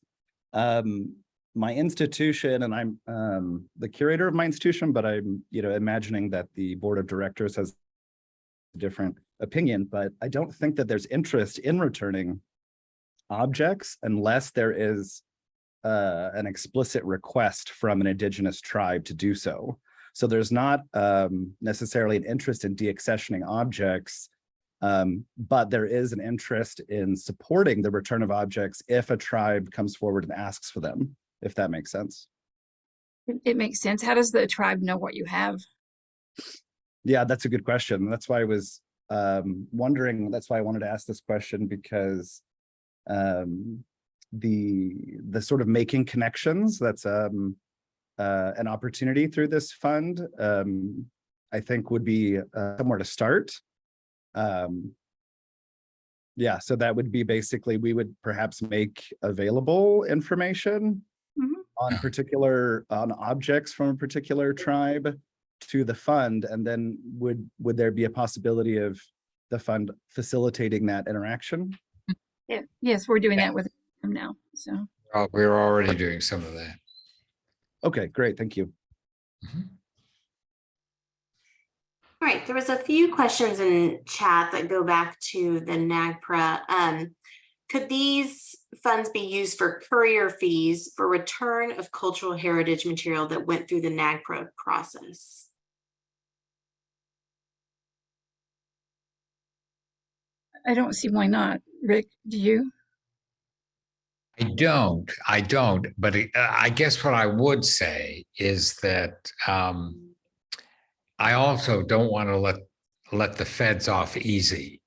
my institution, and I'm the curator of my institution, but I'm imagining that the board of directors has a different opinion, but I don't think that there's interest in returning objects unless there is an explicit request from an indigenous tribe to do so. So there's not necessarily an interest in deaccessioning objects, but there is an interest in supporting the return of objects if a tribe comes forward and asks for them, if that makes sense. It makes sense. How does the tribe know what you have? Yeah, that's a good question. That's why I was wondering, that's why I wanted to ask this question, because the sort of making connections, that's an opportunity through this fund, I think would be somewhere to start. Yeah, so that would be basically, we would perhaps make available information on objects from a particular tribe to the fund, and then would there be a possibility of the fund facilitating that interaction? Yeah. Yes, we're doing that with them now. So We're already doing some of that. Okay, great, thank you. All right, there was a few questions in chat that go back to the NAGPRA. Could these funds be used for courier fees for return of cultural heritage material that went through the NAGPRA process? I don't see why not. Rick, do you? I don't, but I guess what I would say is that I also don't want to let the feds off easy,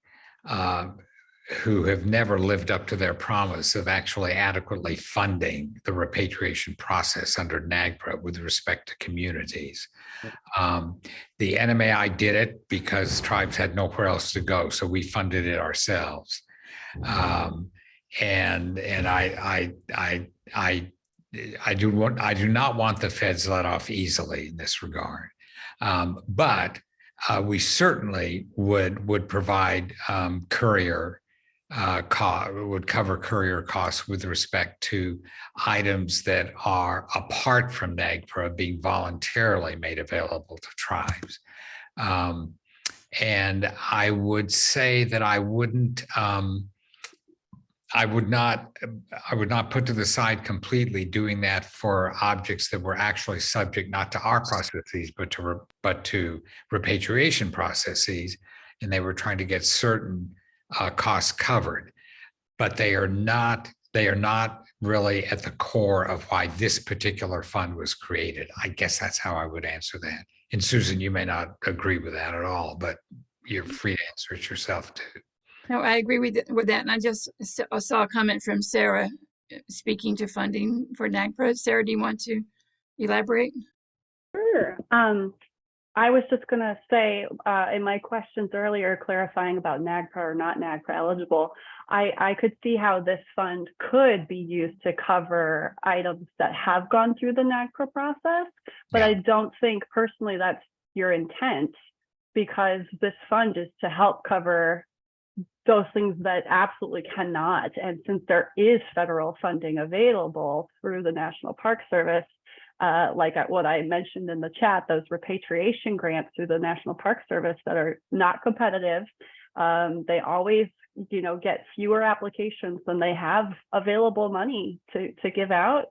who have never lived up to their promise of actually adequately funding the repatriation process under NAGPRA with respect to communities. The NMAI did it because tribes had nowhere else to go, so we funded it ourselves. And I do not want the feds let off easily in this regard. But we certainly would provide courier would cover courier costs with respect to items that are apart from NAGPRA being voluntarily made available to tribes. And I would say that I would not put to the side completely doing that for objects that were actually subject not to our processes, but to repatriation processes, and they were trying to get certain costs covered. But they are not really at the core of why this particular fund was created. I guess that's how I would answer that. And Susan, you may not agree with that at all, but you're free to answer it yourself too. No, I agree with that. And I just saw a comment from Sarah speaking to funding for NAGPRA. Sarah, do you want to elaborate? Sure. I was just going to say in my questions earlier, clarifying about NAGPRA or not NAGPRA eligible, I could see how this fund could be used to cover items that have gone through the NAGPRA process, but I don't think personally that's your intent, because this fund is to help cover those things that absolutely cannot. And since there is federal funding available through the National Park Service, like what I mentioned in the chat, those repatriation grants through the National Park Service that are not competitive, they always, get fewer applications than they have available money to give out.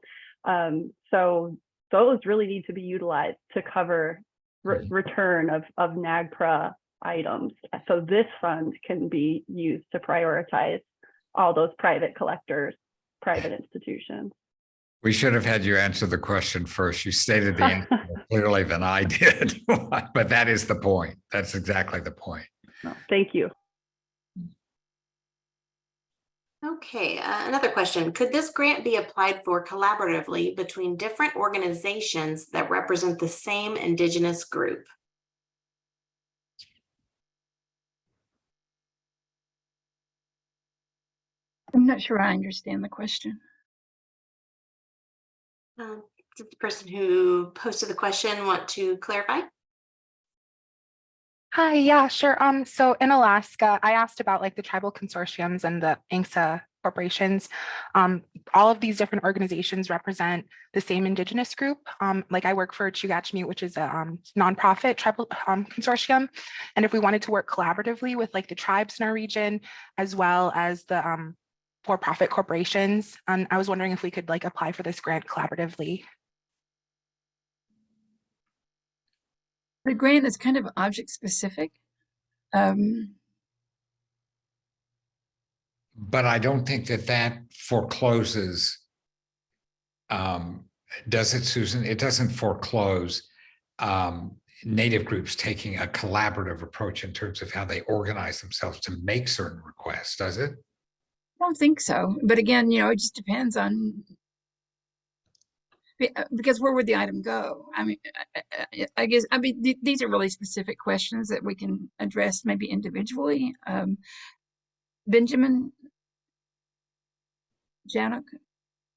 So those really need to be utilized to cover return of NAGPRA items. So this fund can be used to prioritize all those private collectors, private institutions. We should have had you answer the question first. You stated the answer more clearly than I did, but that is the point. That's exactly the point. No, thank you. Okay, another question. Could this grant be applied for collaboratively between different organizations that represent the same Indigenous group? I'm not sure I understand the question. Does the person who posted the question want to clarify? Hi, yeah, sure. So in Alaska, I asked about like the tribal consortiums and the ANCSA corporations. All of these different organizations represent the same Indigenous group. Like I work for Chugachmute, which is a nonprofit tribal consortium. And if we wanted to work collaboratively with like the tribes in our region, as well as the for-profit corporations, I was wondering if we could like apply for this grant collaboratively. The grant is kind of object specific. But I don't think that forecloses, does it, Susan? It doesn't foreclose Native groups taking a collaborative approach in terms of how they organize themselves to make certain requests, does it? I don't think so. But again, you know, it just depends on, because where would the item go? I mean, I guess, I mean, these are really specific questions that we can address maybe individually. Benjamin Janik,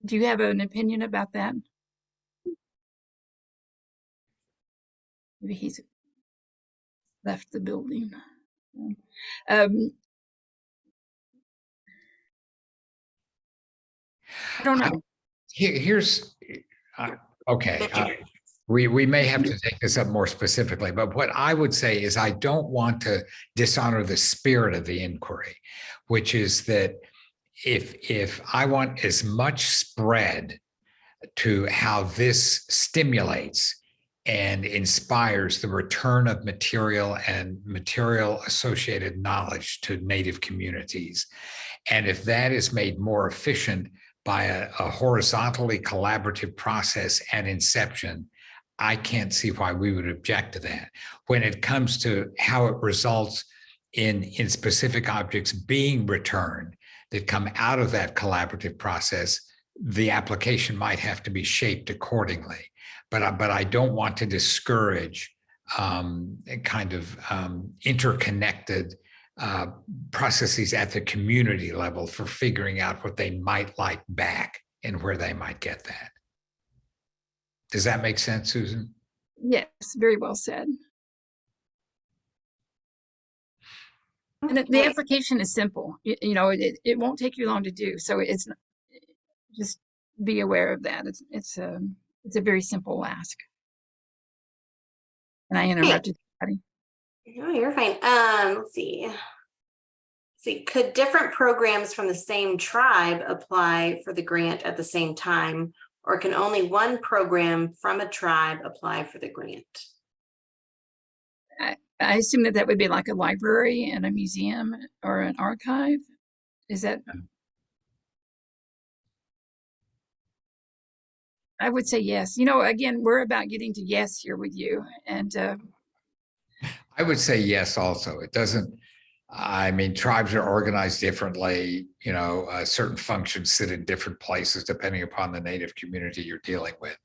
do you have an opinion about that? Maybe he's left the building. I don't know. Here's, okay. We may have to take this up more specifically, but what I would say is I don't want to dishonor the spirit of the inquiry, which is that if I want as much spread to how this stimulates and inspires the return of material and material associated knowledge to Native communities, and if that is made more efficient by a horizontally collaborative process at inception, I can't see why we would object to that. When it comes to how it results in specific objects being returned that come out of that collaborative process, the application might have to be shaped accordingly. But I don't want to discourage interconnected processes at the community level for figuring out what they might like back and where they might get that. Does that make sense, Susan? Yes, very well said. And the application is simple. You know, it won't take you long to do. So it's just be aware of that. It's a very simple ask. And I interrupted. No, you're fine. Let's see. Could different programs from the same tribe apply for the grant at the same time, or can only one program from a tribe apply for the grant? I assume that would be like a library and a museum or an archive. Is that? I would say yes. You know, again, we're about getting to yes here with you. And I would say yes also. It doesn't, I mean, tribes are organized differently. You know, certain functions sit in different places depending upon the Native community you're dealing with.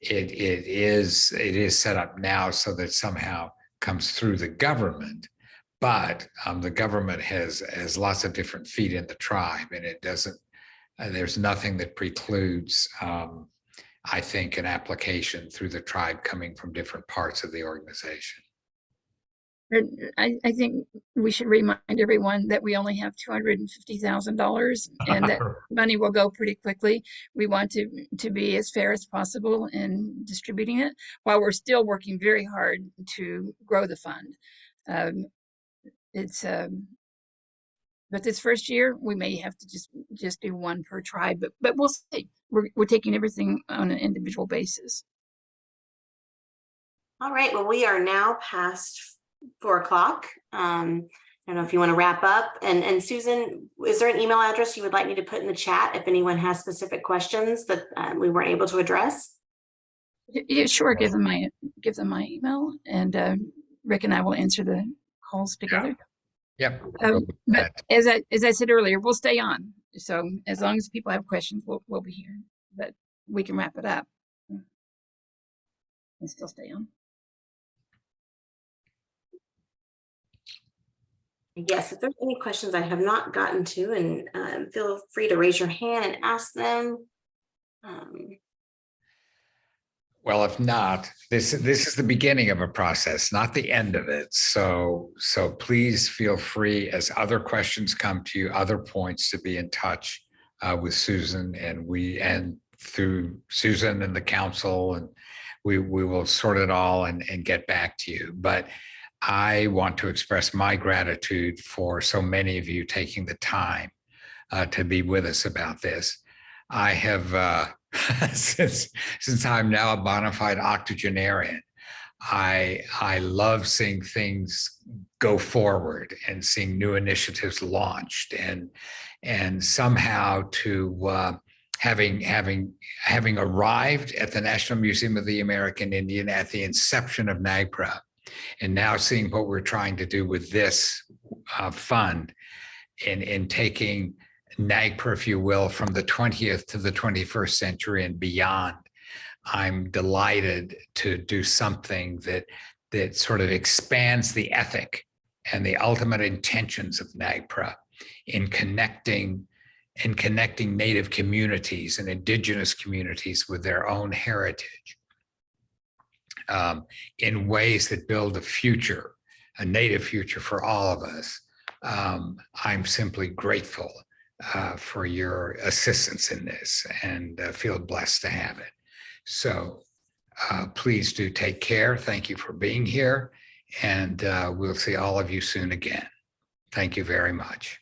It is set up now so that somehow comes through the government, but the government has lots of different feet in the tribe, and it doesn't. There's nothing that precludes, I think, an application through the tribe coming from different parts of the organization. I think we should remind everyone that we only have $250,000 and that money will go pretty quickly. We want to be as fair as possible in distributing it while we're still working very hard to grow the fund. But this first year, we may have to just just do one per tribe, but we'll see. We're taking everything on an individual basis. All right, well, we are now past 4 o'clock. I don't know if you want to wrap up. And Susan, is there an email address you would like me to put in the chat if anyone has specific questions that we weren't able to address? Yeah, sure. Give them my email, and Rick and I will answer the calls together. Yep. But as I said earlier, we'll stay on. So as long as people have questions, we'll be here. But we can wrap it up and still stay on. Yes, if there's any questions I have not gotten to, and feel free to raise your hand and ask them. Well, if not, this is the beginning of a process, not the end of it. So please feel free, as other questions come to you, other points, to be in touch with Susan, and through Susan and the council, and we will sort it all and get back to you. But I want to express my gratitude for so many of you taking the time to be with us about this. I have, since I'm now a bona fide octogenarian, I love seeing things go forward and seeing new initiatives launched, and somehow to having arrived at the National Museum of the American Indian at the inception of NAGPRA, and now seeing what we're trying to do with this fund in taking NAGPRA, if you will, from the 20th to the 21st century and beyond. I'm delighted to do something that sort of expands the ethic and the ultimate intentions of NAGPRA in connecting Native communities and Indigenous communities with their own heritage. In ways that build a future, a Native future for all of us. I'm simply grateful for your assistance in this, and feel blessed to have it. So please do take care. Thank you for being here, and we'll see all of you soon again. Thank you very much.